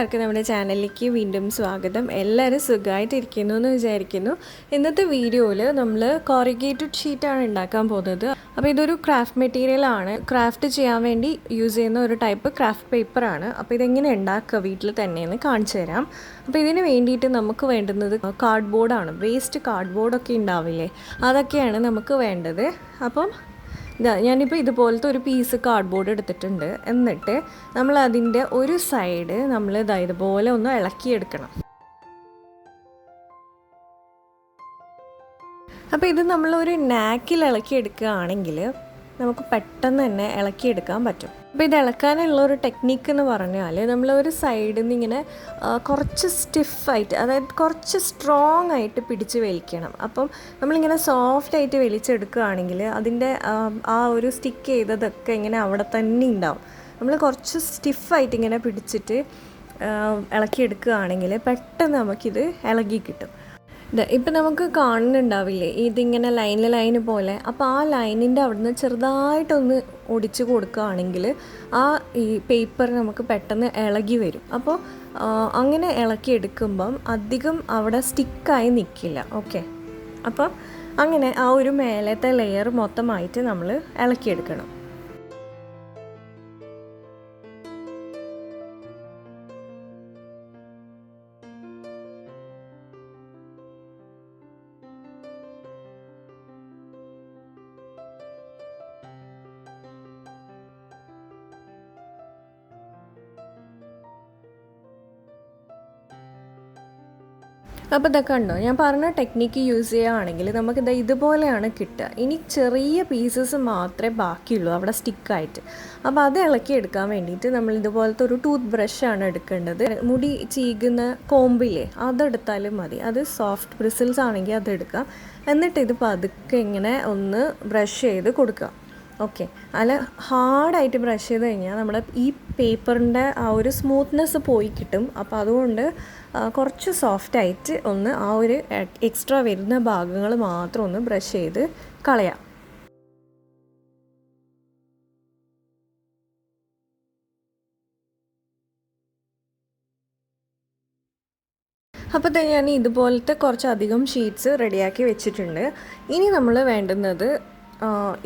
എല്ലാവർക്കും നമ്മുടെ ചാനലിലേക്ക് വീണ്ടും സ്വാഗതം. എല്ലാവരും സുഖമായിട്ടിരിക്കുന്നു എന്ന് വിചാരിക്കുന്നു. ഇന്നത്തെ വീഡിയോയിൽ നമ്മൾ കോറിഗേറ്റഡ് ഷീറ്റാണ് ഉണ്ടാക്കാൻ പോകുന്നത്. അപ്പോൾ ഇതൊരു ക്രാഫ്റ്റ് മെറ്റീരിയലാണ്. ക്രാഫ്റ്റ് ചെയ്യാൻ വേണ്ടി യൂസ് ചെയ്യുന്ന ഒരു ടൈപ്പ് ക്രാഫ്റ്റ് പേപ്പറാണ്. അപ്പോൾ ഇതെങ്ങനെ ഉണ്ടാക്കുക വീട്ടിൽ തന്നെയെന്ന് കാണിച്ചു തരാം. അപ്പോൾ ഇതിന് വേണ്ടിയിട്ട് നമുക്ക് വേണ്ടുന്നത് കാർഡ്ബോർഡാണ്. വേസ്റ്റ് കാർഡ്ബോർഡൊക്കെ ഉണ്ടാവില്ലേ, അതൊക്കെയാണ് നമുക്ക് വേണ്ടത്. അപ്പം ഞാനിപ്പോൾ ഇതുപോലത്തെ ഒരു പീസ് കാർഡ്ബോർഡ് എടുത്തിട്ടുണ്ട്. എന്നിട്ട് നമ്മൾ അതിൻ്റെ ഒരു സൈഡ് നമ്മൾ ഇതുപോലെ ഒന്ന് ഇളക്കിയെടുക്കണം. അപ്പോൾ ഇത് നമ്മളൊരു നാക്കിൽ ഇളക്കിയെടുക്കുകയാണെങ്കിൽ നമുക്ക് പെട്ടെന്ന് തന്നെ ഇളക്കിയെടുക്കാൻ പറ്റും. അപ്പോൾ ഇത് ഇളക്കാനുള്ള ഒരു ടെക്നിക്ക് എന്ന് പറഞ്ഞാൽ നമ്മളൊരു സൈഡിൽ നിന്ന് ഇങ്ങനെ കുറച്ച് സ്റ്റിഫായിട്ട്, അതായത് കുറച്ച് സ്ട്രോങ് ആയിട്ട് പിടിച്ച് വലിക്കണം. അപ്പം നമ്മളിങ്ങനെ സോഫ്റ്റായിട്ട് വലിച്ചെടുക്കുകയാണെങ്കിൽ അതിൻ്റെ ആ ഒരു സ്റ്റിക്ക് ചെയ്തതൊക്കെ ഇങ്ങനെ അവിടെ തന്നെ ഉണ്ടാവും. നമ്മൾ കുറച്ച് സ്റ്റിഫായിട്ട് ഇങ്ങനെ പിടിച്ചിട്ട് ഇളക്കിയെടുക്കുകയാണെങ്കിൽ പെട്ടെന്ന് നമുക്കിത് ഇളകി കിട്ടും. ഇപ്പം നമുക്ക് കാണുന്നുണ്ടാവില്ലേ ഇതിങ്ങനെ ലൈന് പോലെ. അപ്പോൾ ആ ലൈനിൻ്റെ അവിടുന്ന് ചെറുതായിട്ടൊന്ന് ഒടിച്ച് കൊടുക്കുകയാണെങ്കിൽ ഈ പേപ്പർ നമുക്ക് പെട്ടെന്ന് ഇളകി വരും. അപ്പോൾ അങ്ങനെ ഇളക്കിയെടുക്കുമ്പം അധികം അവിടെ സ്റ്റിക്കായി നിൽക്കില്ല. ഓക്കെ, അപ്പം അങ്ങനെ ആ ഒരു മേലത്തെ ലെയർ മൊത്തമായിട്ട് നമ്മൾ ഇളക്കിയെടുക്കണം. അപ്പോൾ ഇതൊക്കെ ഉണ്ടോ, ഞാൻ പറഞ്ഞ ടെക്നിക്ക് യൂസ് ചെയ്യുകയാണെങ്കിൽ നമുക്കിത് ഇതുപോലെയാണ് കിട്ടുക. ഇനി ചെറിയ പീസസ് മാത്രമേ ബാക്കിയുള്ളൂ അവിടെ സ്റ്റിക്കായിട്ട്. അപ്പോൾ അത് ഇളക്കിയെടുക്കാൻ വേണ്ടിയിട്ട് നമ്മൾ ഇതുപോലത്തെ ഒരു ടൂത്ത് ബ്രഷാണ് എടുക്കേണ്ടത്. മുടി ചീകുന്ന കോമ്പില്ലേ, അതെടുത്താലും മതി. അത് സോഫ്റ്റ് ബ്രിസിൽസ് ആണെങ്കിൽ അതെടുക്കാം. എന്നിട്ട് ഇത് പതുക്കെ ഇങ്ങനെ ഒന്ന് ബ്രഷ് ചെയ്ത് കൊടുക്കുക. ഓക്കെ, അല്ല ഹാർഡായിട്ട് ബ്രഷ് ചെയ്ത് കഴിഞ്ഞാൽ നമ്മുടെ ഈ പേപ്പറിൻ്റെ ആ ഒരു സ്മൂത്ത്നെസ് പോയി കിട്ടും. അപ്പോൾ അതുകൊണ്ട് കുറച്ച് സോഫ്റ്റായിട്ട് ഒന്ന് ആ ഒരു എക്സ്ട്രാ വരുന്ന ഭാഗങ്ങൾ മാത്രം ഒന്ന് ബ്രഷ് ചെയ്ത് കളയാം. അപ്പോൾ ഞാൻ ഇതുപോലത്തെ കുറച്ചധികം ഷീറ്റ്സ് റെഡിയാക്കി വെച്ചിട്ടുണ്ട്. ഇനി നമ്മൾ വേണ്ടുന്നത്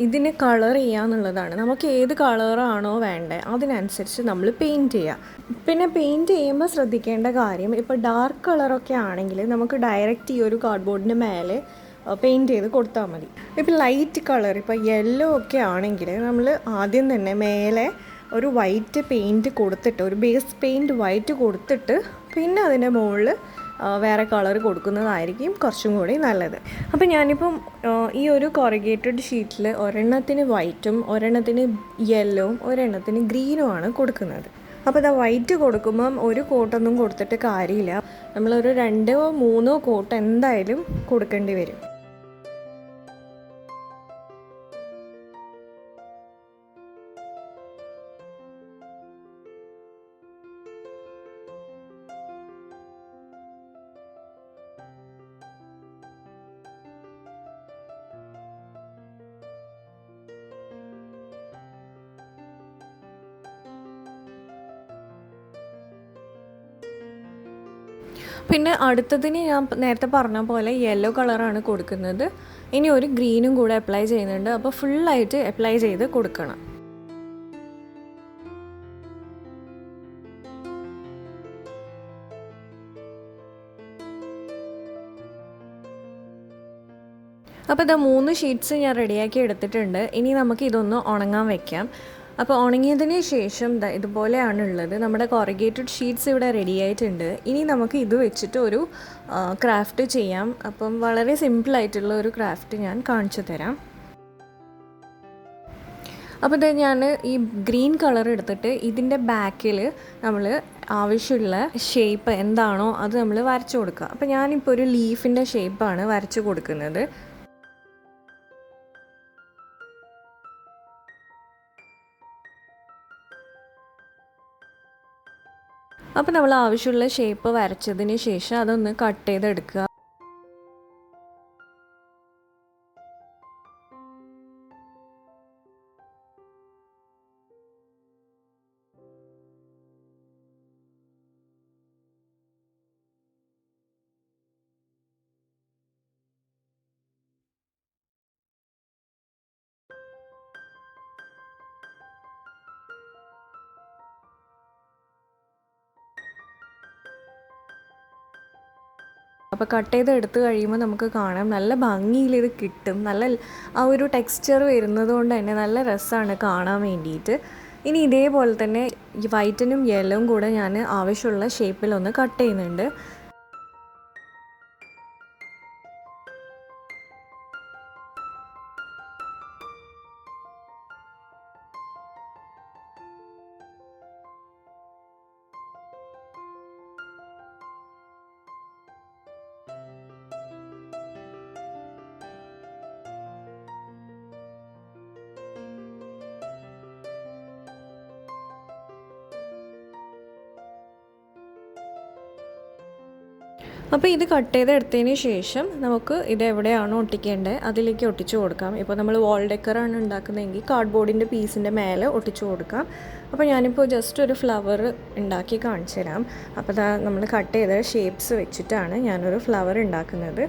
ഇതിന് കളർ ചെയ്യാന്നുള്ളതാണ്. നമുക്ക് ഏത് കളറാണോ വേണ്ടത് അതിനനുസരിച്ച് നമ്മൾ പെയിൻറ്റ് ചെയ്യുക. പിന്നെ പെയിൻറ്റ് ചെയ്യുമ്പോൾ ശ്രദ്ധിക്കേണ്ട കാര്യം, ഇപ്പോൾ ഡാർക്ക് കളറൊക്കെ ആണെങ്കിൽ നമുക്ക് ഡയറക്റ്റ് ഈ ഒരു കാർഡ്ബോർഡിൻ്റെ മേലെ പെയിൻറ്റ് ചെയ്ത് കൊടുത്താൽ മതി. ഇപ്പോൾ ലൈറ്റ് കളർ, ഇപ്പോൾ യെല്ലോ ഒക്കെ ആണെങ്കിൽ നമ്മൾ ആദ്യം തന്നെ മേലെ ഒരു വൈറ്റ് പെയിൻറ്റ് കൊടുത്തിട്ട്, ഒരു ബേസ് പെയിൻറ്റ് വൈറ്റ് കൊടുത്തിട്ട് പിന്നെ അതിൻ്റെ മുകളിൽ വേറെ കളർ കൊടുക്കുന്നതായിരിക്കും കുറച്ചും കൂടി നല്ലത്. അപ്പോൾ ഞാനിപ്പം ഈ ഒരു കോറിഗേറ്റഡ് ഷീറ്റിൽ ഒരെണ്ണത്തിന് വൈറ്റും ഒരെണ്ണത്തിന് യെല്ലോവും ഒരെണ്ണത്തിന് ഗ്രീനുമാണ് കൊടുക്കുന്നത്. അപ്പോൾ ഇതാ വൈറ്റ് കൊടുക്കുമ്പം ഒരു കോട്ടൊന്നും കൊടുത്തിട്ട് കാര്യമില്ല. നമ്മളൊരു 2-3 കോട്ട് എന്തായാലും കൊടുക്കേണ്ടി വരും. പിന്നെ അടുത്തതിന് ഞാൻ നേരത്തെ പറഞ്ഞ പോലെ യെല്ലോ കളറാണ് കൊടുക്കുന്നത്. ഇനി ഒരു ഗ്രീനും കൂടെ അപ്ലൈ ചെയ്യുന്നുണ്ട്. അപ്പോൾ ഫുള്ളായിട്ട് അപ്ലൈ ചെയ്ത് കൊടുക്കണം. അപ്പോൾ ഇത് 3 ഷീറ്റ്സ് ഞാൻ റെഡിയാക്കി എടുത്തിട്ടുണ്ട്. ഇനി നമുക്ക് ഇതൊന്ന് ഉണങ്ങാൻ വെക്കാം. അപ്പോൾ ഉണങ്ങിയതിന് ശേഷം ഇതുപോലെയാണ് ഉള്ളത്. നമ്മുടെ കോറിഗേറ്റഡ് ഷീറ്റ്സ് ഇവിടെ റെഡി ആയിട്ടുണ്ട്. ഇനി നമുക്ക് ഇത് വെച്ചിട്ട് ഒരു ക്രാഫ്റ്റ് ചെയ്യാം. അപ്പം വളരെ സിമ്പിളായിട്ടുള്ള ഒരു ക്രാഫ്റ്റ് ഞാൻ കാണിച്ചു തരാം. അപ്പോൾ ഇത് ഞാൻ ഈ ഗ്രീൻ കളർ എടുത്തിട്ട് ഇതിൻ്റെ ബാക്കിൽ നമ്മൾ ആവശ്യമുള്ള ഷേപ്പ് എന്താണോ അത് നമ്മൾ വരച്ചു കൊടുക്കുക. അപ്പോൾ ഞാനിപ്പോൾ ഒരു ലീഫിൻ്റെ ഷേപ്പാണ് വരച്ചു കൊടുക്കുന്നത്. അപ്പോൾ നമ്മൾ ആവശ്യമുള്ള ഷേപ്പ് വരച്ചതിന് ശേഷം അതൊന്ന് കട്ട് ചെയ്തെടുക്കുക. അപ്പോൾ കട്ട് ചെയ്ത് എടുത്ത് കഴിയുമ്പോൾ നമുക്ക് കാണാം നല്ല ഭംഗിയിൽ ഇത് കിട്ടും. നല്ല ആ ഒരു ടെക്സ്ചർ വരുന്നത് കൊണ്ട് തന്നെ നല്ല രസമാണ് കാണാൻ വേണ്ടിയിട്ട്. ഇനി ഇതേപോലെ തന്നെ ഈ വൈറ്റനും യെല്ലോവും കൂടെ ഞാൻ ആവശ്യമുള്ള ഷേപ്പിലൊന്ന് കട്ട് ചെയ്യുന്നുണ്ട്. അപ്പോൾ ഇത് കട്ട് ചെയ്തെടുത്തതിന് ശേഷം നമുക്ക് ഇത് എവിടെയാണോ ഒട്ടിക്കേണ്ടത് അതിലേക്ക് ഒട്ടിച്ചു കൊടുക്കാം. ഇപ്പോൾ നമ്മൾ വാൾ ഡെക്കറാണ് ഉണ്ടാക്കുന്നതെങ്കിൽ കാർഡ്ബോർഡിൻ്റെ പീസിൻ്റെ മേലെ ഒട്ടിച്ചു കൊടുക്കാം. അപ്പോൾ ഞാനിപ്പോൾ ജസ്റ്റ് ഒരു ഫ്ലവർ ഉണ്ടാക്കി കാണിച്ചു തരാം. അപ്പോൾ നമ്മൾ കട്ട് ചെയ്ത ഷേപ്സ് വെച്ചിട്ടാണ് ഞാനൊരു ഫ്ലവർ ഉണ്ടാക്കുന്നത്.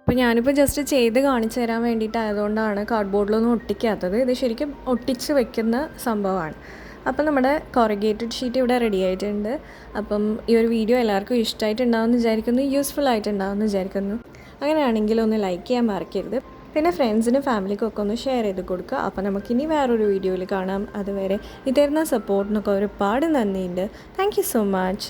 അപ്പോൾ ഞാനിപ്പോൾ ജസ്റ്റ് ചെയ്ത് കാണിച്ചു തരാൻ വേണ്ടിയിട്ടായതുകൊണ്ടാണ് കാർഡ്ബോർഡിലൊന്നും ഒട്ടിക്കാത്തത്. ഇത് ശരിക്കും ഒട്ടിച്ച് വെക്കുന്ന സംഭവമാണ്. അപ്പം നമ്മുടെ കൊറിഗേറ്റഡ് ഷീറ്റ് ഇവിടെ റെഡി ആയിട്ടുണ്ട്. അപ്പം ഈ ഒരു വീഡിയോ എല്ലാവർക്കും ഇഷ്ടമായിട്ടുണ്ടാവുമെന്ന് വിചാരിക്കുന്നു, യൂസ്ഫുൾ ആയിട്ടുണ്ടാവുമെന്ന് വിചാരിക്കുന്നു. അങ്ങനെയാണെങ്കിൽ ഒന്ന് ലൈക്ക് ചെയ്യാൻ മറക്കരുത്. പിന്നെ ഫ്രണ്ട്സിനും ഫാമിലിക്കൊക്കെ ഒന്ന് ഷെയർ ചെയ്ത് കൊടുക്കുക. അപ്പോൾ നമുക്കിനി വേറൊരു വീഡിയോയിൽ കാണാം. അതുവരെ ഈ തരുന്ന സപ്പോർട്ടിനൊക്കെ ഒരുപാട് നന്ദിയുണ്ട്. Thank you so much.